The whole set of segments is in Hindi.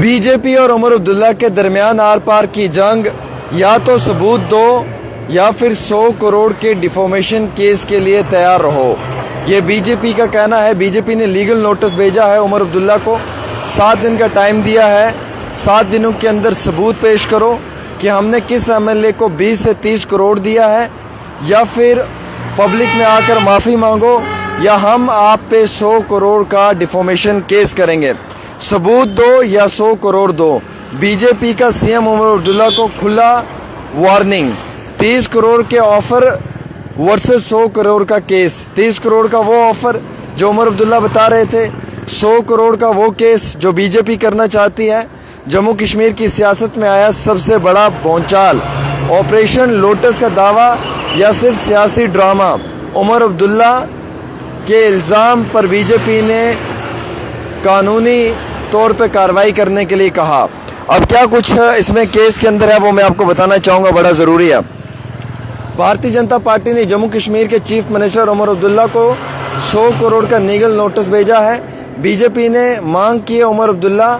बीजेपी और उमर अब्दुल्ला के दरमियान आर पार की जंग, या तो सबूत दो या फिर 100 करोड़ के डिफॉर्मेशन केस के लिए तैयार रहो। ये बीजेपी का कहना है। बीजेपी ने लीगल नोटिस भेजा है उमर अब्दुल्ला को, 7 दिन का टाइम दिया है। 7 दिनों के अंदर सबूत पेश करो कि हमने किस एमएलए को 20 से 30 करोड़ दिया है, या फिर पब्लिक में आकर माफ़ी मांगो, या हम आप पे 100 करोड़ का डिफॉर्मेशन केस करेंगे। सबूत दो या 100 करोड़ दो। बीजेपी का सीएम उमर अब्दुल्ला को खुला वार्निंग। 30 करोड़ के ऑफर वर्सेस 100 करोड़ का केस। 30 करोड़ का वो ऑफर जो उमर अब्दुल्ला बता रहे थे, 100 करोड़ का वो केस जो बीजेपी करना चाहती है। जम्मू कश्मीर की सियासत में आया सबसे बड़ा भौचाल, ऑपरेशन लोटस का दावा या सिर्फ सियासी ड्रामा। उमर अब्दुल्ला के इल्ज़ाम पर बीजेपी ने कानूनी तौर पे कार्रवाई करने के लिए कहा। अब क्या कुछ इसमें केस के अंदर है वो मैं आपको बताना चाहूँगा, बड़ा ज़रूरी है। भारतीय जनता पार्टी ने जम्मू कश्मीर के चीफ मिनिस्टर उमर अब्दुल्ला को 100 करोड़ का लीगल नोटिस भेजा है। बीजेपी ने मांग की है Omar Abdullah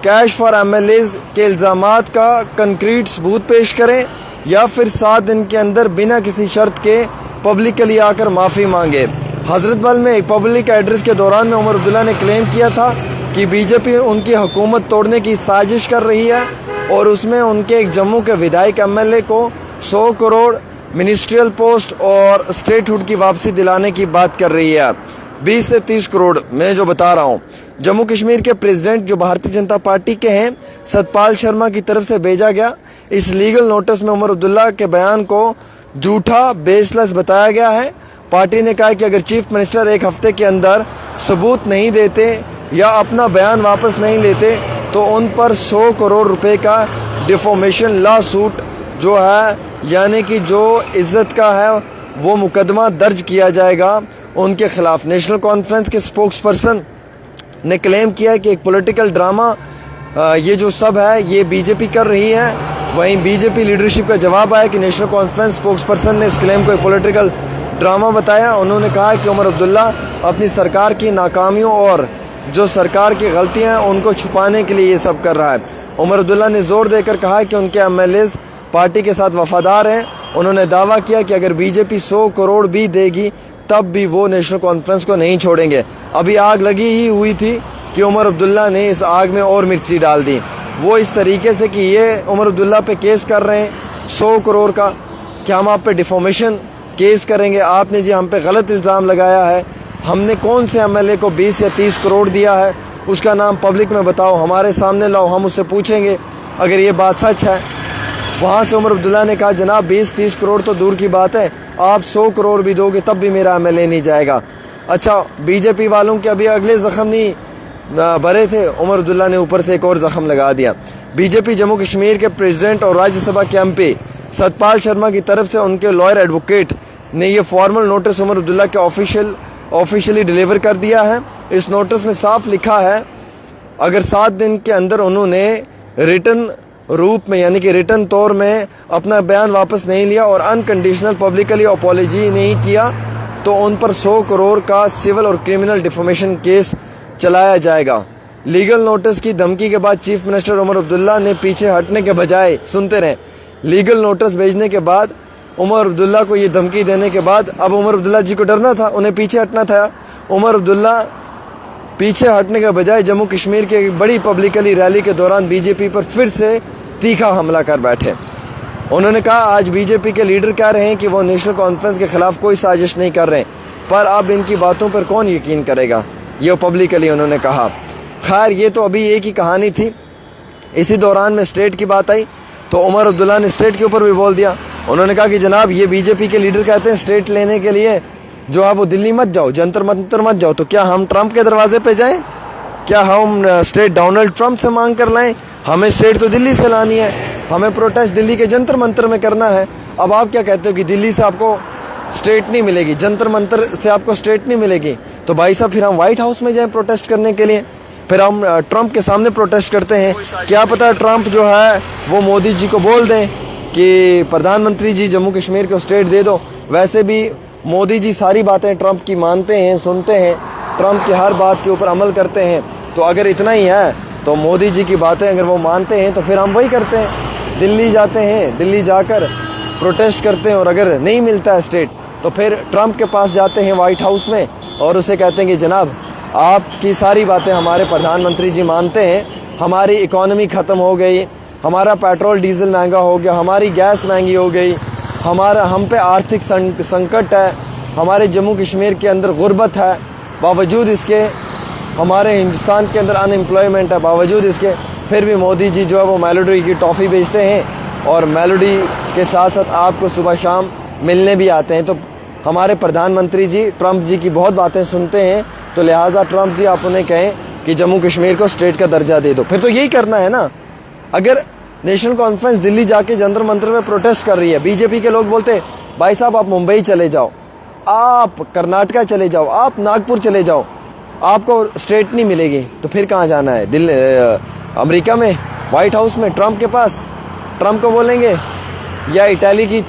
cash for MLAs के इल्ज़ामात का कंक्रीट सबूत पेश करें, या फिर 7 दिन के अंदर बिना किसी शर्त के पब्लिक के लिए आकर माफ़ी मांगे। हज़रत बल में एक पब्लिक एड्रेस के दौरान में उमर अब्दुल्ला ने क्लेम किया था कि बीजेपी उनकी हुकूमत तोड़ने की साजिश कर रही है, और उसमें उनके एक जम्मू के विधायक एमएलए को 100 करोड़ मिनिस्ट्रियल पोस्ट और स्टेटहुड की वापसी दिलाने की बात कर रही है। 20 से 30 करोड़ मैं जो बता रहा हूँ। जम्मू कश्मीर के प्रेसिडेंट जो भारतीय जनता पार्टी के हैं, सतपाल शर्मा की तरफ से भेजा गया इस लीगल नोटिस में उमर अब्दुल्ला के बयान को झूठा, बेसलेस बताया गया है। पार्टी ने कहा कि अगर चीफ मिनिस्टर एक हफ्ते के अंदर सबूत नहीं देते या अपना बयान वापस नहीं लेते तो उन पर 100 करोड़ रुपए का डिफॉर्मेशन लॉ सूट जो है, यानी कि जो इज्जत का है, वो मुकदमा दर्ज किया जाएगा उनके खिलाफ। नेशनल कॉन्फ्रेंस के स्पोक्स पर्सन ने क्लेम किया है कि एक पॉलिटिकल ड्रामा ये जो सब है ये बीजेपी कर रही है। वहीं बीजेपी लीडरशिप का जवाब आया कि नेशनल कॉन्फ्रेंस स्पोक्स पर्सन ने इस क्लेम को एक पॉलिटिकल ड्रामा बताया। उन्होंने कहा कि उमर अब्दुल्ला अपनी सरकार की नाकामियों और जो सरकार की गलतियां हैं उनको छुपाने के लिए ये सब कर रहा है। उमर अब्दुल्ला ने जोर देकर कहा कि उनके एमएलएज पार्टी के साथ वफादार हैं। उन्होंने दावा किया कि अगर बीजेपी 100 करोड़ भी देगी तब भी वो नेशनल कॉन्फ्रेंस को नहीं छोड़ेंगे। अभी आग लगी ही हुई थी कि उमर अब्दुल्ला ने इस आग में और मिर्ची डाल दी, वो इस तरीके से कि ये उमर अब्दुल्ला पे केस कर रहे हैं 100 करोड़ का, कि हम आप पे डिफॉर्मेशन केस करेंगे, आपने जी हम पे गलत इल्ज़ाम लगाया है, हमने कौन से एमएलए को 20 या 30 करोड़ दिया है, उसका नाम पब्लिक में बताओ, हमारे सामने लाओ, हम उससे पूछेंगे अगर ये बात सच है। वहाँ से उमर ने कहा जनाब 20-30 करोड़ तो दूर की बात है, आप 100 करोड़ भी दोगे तब भी मेरा एमएलए नहीं जाएगा। अच्छा, बीजेपी वालों के अभी अगले ज़ख्म नहीं भरे थे, उमर ने ऊपर से एक और ज़ख्म लगा दिया। बीजेपी जम्मू कश्मीर के प्रेसिडेंट और राज्यसभा के एमपी सतपाल शर्मा की तरफ से उनके लॉयर एडवोकेट ने ये फॉर्मल नोटिस उमर अब्दुल्ला के ऑफिशियली डिलीवर कर दिया है। इस नोटिस में साफ लिखा है अगर 7 दिन के अंदर उन्होंने रिटर्न रूप में, यानी कि रिटर्न तौर में अपना बयान वापस नहीं लिया और अनकंडीशनल पब्लिकली अपॉलॉजी नहीं किया तो उन पर 100 करोड़ का सिविल और क्रिमिनल डिफॉर्मेशन केस चलाया जाएगा। लीगल नोटिस की धमकी के बाद चीफ मिनिस्टर उमर अब्दुल्ला ने पीछे हटने के बजाय, सुनते रहें, लीगल नोटिस भेजने के बाद उमर अब्दुल्ला को ये धमकी देने के बाद अब उमर अब्दुल्ला जी को डरना था, उन्हें पीछे हटना था। उमर अब्दुल्ला पीछे हटने के बजाय जम्मू कश्मीर के एक बड़ी पब्लिकली रैली के दौरान बीजेपी पर फिर से तीखा हमला कर बैठे। उन्होंने कहा आज बीजेपी के लीडर कह रहे हैं कि वो नेशनल कॉन्फ्रेंस के खिलाफ कोई साजिश नहीं कर रहे, पर अब इनकी बातों पर कौन यकीन करेगा, ये पब्लिकली उन्होंने कहा। खैर, ये तो अभी एक ही कहानी थी। इसी दौरान में स्टेट की बात आई तो उमर अब्दुल्ला ने स्टेट के ऊपर भी बोल दिया। उन्होंने कहा कि जनाब ये बीजेपी के लीडर कहते हैं स्टेट लेने के लिए जो है वो दिल्ली मत जाओ, जंतर मंतर मत जाओ, तो क्या हम ट्रंप के दरवाजे पे जाएं? क्या हम स्टेट डोनाल्ड ट्रंप से मांग कर लाएं? हमें स्टेट तो दिल्ली से लानी है, हमें प्रोटेस्ट दिल्ली के जंतर मंतर में करना है। अब आप क्या कहते हो कि दिल्ली से आपको स्टेट नहीं मिलेगी, जंतर मंतर से आपको स्टेट नहीं मिलेगी, तो भाई साहब फिर हम व्हाइट हाउस में जाएं प्रोटेस्ट करने के लिए, फिर हम ट्रंप के सामने प्रोटेस्ट करते हैं। क्या पता ट्रंप जो है वो मोदी जी को बोल दें कि प्रधानमंत्री जी जम्मू कश्मीर को स्टेट दे दो। वैसे भी मोदी जी सारी बातें ट्रंप की मानते हैं, सुनते हैं, ट्रंप की हर बात के ऊपर अमल करते हैं। तो अगर इतना ही है तो मोदी जी की बातें अगर वो मानते हैं तो फिर हम वही करते हैं, दिल्ली जाते हैं, दिल्ली जाकर प्रोटेस्ट करते हैं, और अगर नहीं मिलता है स्टेट तो फिर ट्रंप के पास जाते हैं वाइट हाउस में और उसे कहते हैं कि जनाब आपकी सारी बातें हमारे प्रधानमंत्री जी मानते हैं, हमारी इकॉनमी ख़त्म हो गई, हमारा पेट्रोल डीजल महंगा हो गया, हमारी गैस महंगी हो गई, हम पे आर्थिक संकट है, हमारे जम्मू कश्मीर के अंदर गुर्बत है, बावजूद इसके हमारे हिंदुस्तान के अंदर अनएम्प्लॉयमेंट है, बावजूद इसके फिर भी मोदी जी जो है वो मेलोडी की टॉफ़ी बेचते हैं और मेलोडी के साथ साथ आपको सुबह शाम मिलने भी आते हैं। तो हमारे प्रधानमंत्री जी ट्रंप जी की बहुत बातें सुनते हैं, तो लिहाजा ट्रंप जी आप उन्हें कहें कि जम्मू कश्मीर को स्टेट का दर्जा दे दो। फिर तो यही करना है ना। अगर नेशनल कॉन्फ्रेंस दिल्ली जाके जंतर मंतर में प्रोटेस्ट कर रही है, बीजेपी के लोग बोलते हैं भाई साहब आप मुंबई चले जाओ, आप कर्नाटका चले जाओ, आप नागपुर चले जाओ, आपको स्टेट नहीं मिलेगी, तो फिर कहाँ जाना है? दिल्ली, अमेरिका में, वाइट हाउस में, ट्रंप के पास? ट्रंप को बोलेंगे या इटली की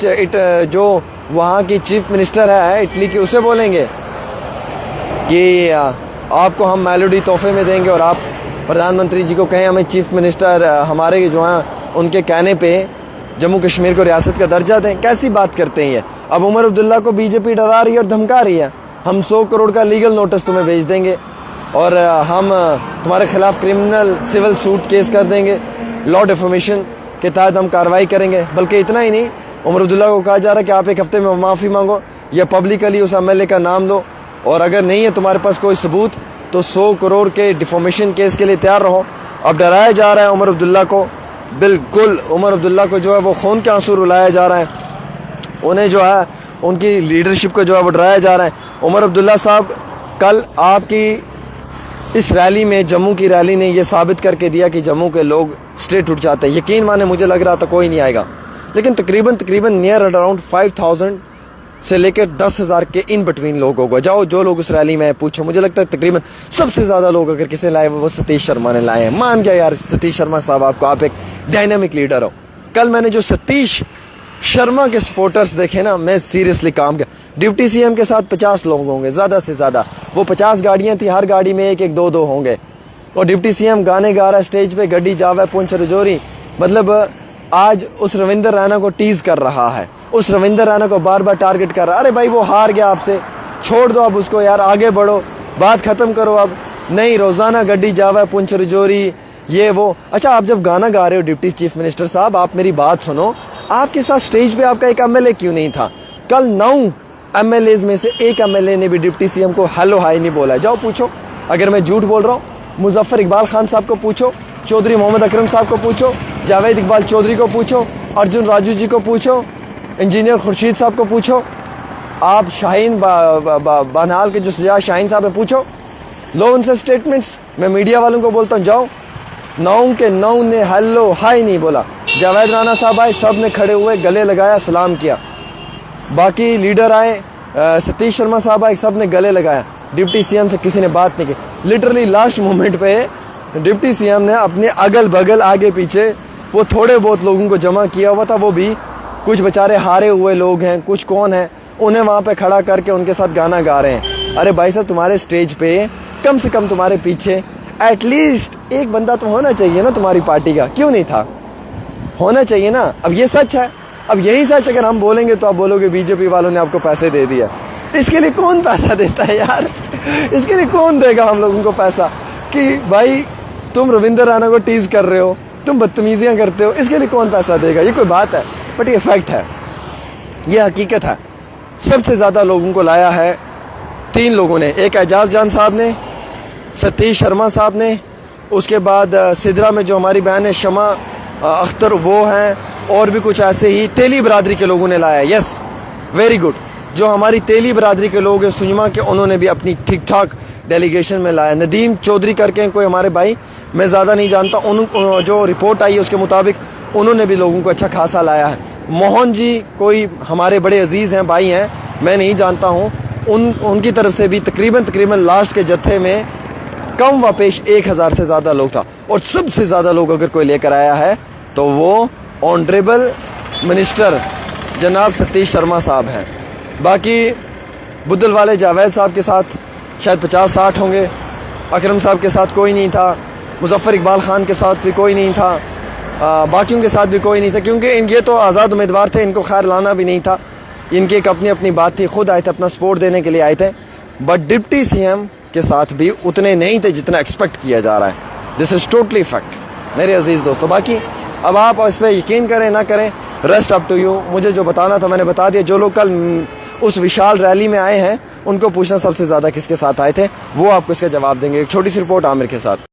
जो वहाँ की चीफ मिनिस्टर है इटली की, उसे बोलेंगे कि आपको हम मेलोडी तोहफे में देंगे, और आप प्रधानमंत्री जी को कहें हमें चीफ मिनिस्टर हमारे जो हैं उनके कहने पे जम्मू कश्मीर को रियासत का दर्जा दें। कैसी बात करते हैं ये? अब उमर अब्दुल्ला को बीजेपी डरा रही है और धमका रही है, हम 100 करोड़ का लीगल नोटिस तुम्हें भेज देंगे और हम तुम्हारे खिलाफ क्रिमिनल सिविल सूट केस कर देंगे, लॉ डिफेमेशन के तहत हम कार्रवाई करेंगे। बल्कि इतना ही नहीं, उमर अब्दुल्ला को कहा जा रहा है कि आप एक हफ्ते में माफ़ी मांगो या पब्लिकली उस एमएलए का नाम लो, और अगर नहीं है तुम्हारे पास कोई सबूत तो 100 करोड़ के डिफेमेशन केस के लिए तैयार रहो। अब डराया जा रहा है उमर अब्दुल्ला को, बिल्कुल उमर अब्दुल्ला को जो है वो खून के आंसू रुलाया जा रहा है, उन्हें जो है उनकी लीडरशिप को जो है वो डराया जा रहा है। उमर अब्दुल्ला साहब, कल आपकी इस रैली में, जम्मू की रैली ने ये साबित करके दिया कि जम्मू के लोग स्ट्रेट उठ जाते हैं। यकीन माने मुझे लग रहा था कोई नहीं आएगा, लेकिन तकरीबन नियर अराउंड 5000 से लेकर 10,000 के इन बिटवीन लोग होगा। जाओ जो लोग उस रैली में पूछो, मुझे लगता है तकरीबन सबसे ज़्यादा लोग अगर किसी लाए वो सतीश शर्मा ने लाए हैं। मान गया यार सतीश शर्मा साहब आपको, आप एक डायनामिक लीडर हो। कल मैंने जो सतीश शर्मा के सपोर्टर्स देखे ना, मैं सीरियसली काम किया। डिप्टी सीएम के साथ 50 लोग होंगे ज़्यादा से ज़्यादा, वो 50 गाड़ियाँ थी, हर गाड़ी में एक एक दो दो होंगे, और डिप्टी सीएम गाने गा रहा है स्टेज पे, गड्डी जावा पुंछ रजौरी। मतलब आज उस रविंदर रैना को टीज़ कर रहा है, उस रविंदर रैना को बार बार टारगेट कर रहा है। अरे भाई वो हार गया आपसे, छोड़ दो अब उसको यार, आगे बढ़ो, बात ख़त्म करो अब। नहीं, रोज़ाना गड्डी जावा पुंछ रजौरी ये वो। अच्छा, आप जब गाना गा रहे हो डिप्टी चीफ मिनिस्टर साहब, आप मेरी बात सुनो, आपके साथ स्टेज पे आपका एक एमएलए क्यों नहीं था? कल 9 एमएलएज में से एक एमएलए ने भी डिप्टी सीएम को हेलो हाय नहीं बोला है। जाओ पूछो, अगर मैं झूठ बोल रहा हूँ मुजफ्फर इकबाल खान साहब को पूछो, चौधरी मोहम्मद अकरम साहब को पूछो, जावेद इकबाल चौधरी को पूछो, अर्जुन राजू जी को पूछो, इंजीनियर खुर्शीद साहब को पूछो, आप शाहीन बनहाल के जो सजा शाहीन साहब है पूछो, लो उनसे स्टेटमेंट्स। मैं मीडिया वालों को बोलता हूँ जाओ, 9 के 9 ने हेलो हाय नहीं बोला। जावेद राना साहब आए, सब ने खड़े हुए गले लगाया, सलाम किया। बाकी लीडर आए, सतीश शर्मा साहब आए, सब ने गले लगाया। डिप्टी सीएम से किसी ने बात नहीं की। लिटरली लास्ट मोमेंट पे डिप्टी सीएम ने अपने अगल बगल आगे पीछे वो थोड़े बहुत लोगों को जमा किया हुआ था, वो भी कुछ बेचारे हारे हुए लोग हैं, कुछ कौन है, उन्हें वहाँ पे खड़ा करके उनके साथ गाना गा रहे हैं। अरे भाई साहब, तुम्हारे स्टेज पे कम से कम तुम्हारे पीछे एटलीस्ट एक बंदा तो होना चाहिए ना तुम्हारी पार्टी का, क्यों नहीं था? होना चाहिए ना। अब ये सच है, अब यही सच अगर हम बोलेंगे तो आप बोलोगे बीजेपी वालों ने आपको पैसे दे दिया। इसके लिए कौन पैसा देता है यार? इसके लिए कौन देगा हम लोगों को पैसा कि भाई तुम रविंदर राणा को टीज कर रहे हो, तुम बदतमीजियाँ करते हो, इसके लिए कौन पैसा देगा? ये कोई बात है? बट ये फैक्ट है, ये हकीकत है। सबसे ज़्यादा लोगों को लाया है 3 लोगों ने, एक एजाज जान साहब ने, सतीश शर्मा साहब ने, उसके बाद सिदरा में जो हमारी बहन है शमा अख्तर वो हैं, और भी कुछ ऐसे ही तेली बरादरी के लोगों ने लाया। Yes, very good. जो हमारी तेली बरादरी के लोग हैं सुजमा के, उन्होंने भी अपनी ठीक ठाक डेलीगेशन में लाया। नदीम चौधरी करके कोई हमारे भाई, मैं ज़्यादा नहीं जानता, जो रिपोर्ट आई है उसके मुताबिक उन्होंने भी लोगों को अच्छा खासा लाया है। मोहन जी कोई हमारे बड़े अजीज़ हैं, भाई हैं, मैं नहीं जानता हूँ, उनकी तरफ से भी तकरीबन लास्ट के जत्थे में कम व पेश 1000 से ज़्यादा लोग था। और सबसे ज़्यादा लोग अगर कोई लेकर आया है तो वो ऑनरेबल मिनिस्टर जनाब सतीश शर्मा साहब हैं। बाकी बुद्दल वाले जावेद साहब के साथ शायद 50-60 होंगे, अकरम साहब के साथ कोई नहीं था, मुजफ्फर इकबाल ख़ान के साथ भी कोई नहीं था, बाकियों के साथ भी कोई नहीं था, क्योंकि ये तो आज़ाद उम्मीदवार थे, इनको खैर लाना भी नहीं था। इनकी एक अपनी अपनी बात थी, खुद आए थे, अपना सपोर्ट देने के लिए आए थे। बट डिप्टी सीएम के साथ भी उतने नहीं थे जितना एक्सपेक्ट किया जा रहा है। दिस इज़ टोटली फैक्ट मेरे अजीज़ दोस्तों। बाकी अब आप इस पर यकीन करें ना करें, रेस्ट अप टू यू। मुझे जो बताना था मैंने बता दिया। जो लोग कल उस विशाल रैली में आए हैं उनको पूछना सबसे ज़्यादा किसके साथ आए थे, वो आपको इसका जवाब देंगे। एक छोटी सी रिपोर्ट आमिर के साथ।